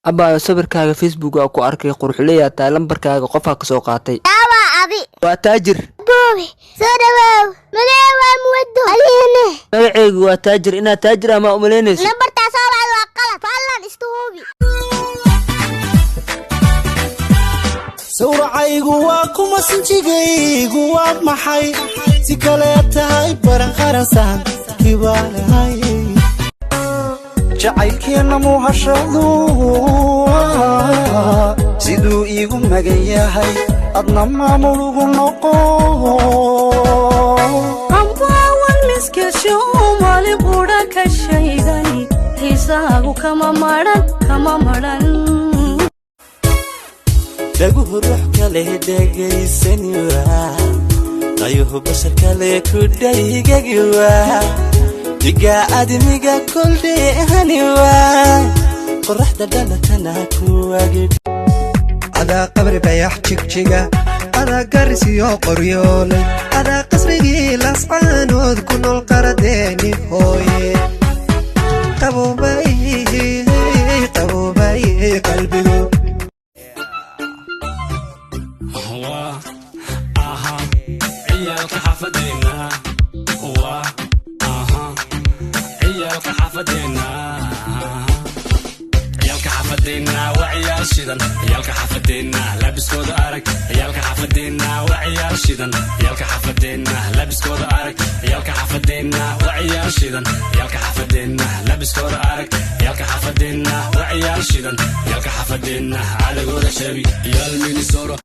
abaayo sawirkaaga Facebook ku arkay quruxleeya taa lambarkaaga qofka ka soo qaatay aba abi waa taajir boobi soo dhawow magaca muwado aliyene magaceegu waa taajir ina taajir ama umaleynayso lambarta soo wacay waa qalad fallan istuubi sawiraygu waa kuma sinjigaygu waa maxay si kale tahay baran qaransan kibaanahay jacaylkeena mu hashadu siduu iigu magan yahay adna maamulugu noqo ambawal miskasho mali buda ka shaydani hisaagu kama maran dhaguhu ruux kale dhegaysanaya qayuhu bashar kale ku dhaygagiwa diga admiga kuldhe haniwa qorraxda dhalatana ku wagid ada qabri bayax jigjiga ada garisiyo qoryoolay ada qasrigii lascaanood ku nool qaradeeni hooye qabobay qalbigu عيالك حفدينا عيالك حفدينا عيالك حفدينا وعيال شدن عيالك حفدينا لابس كود أرك عيالك حفدينا وعيال شدن عيالك حفدينا لابس كود أرك عيالك حفدينا وعيال شدن عيالك حفدينا لابس كود أرك عيالك حفدينا وعيال شدن عيالك حفدينا على قول شبي يا المينيسورا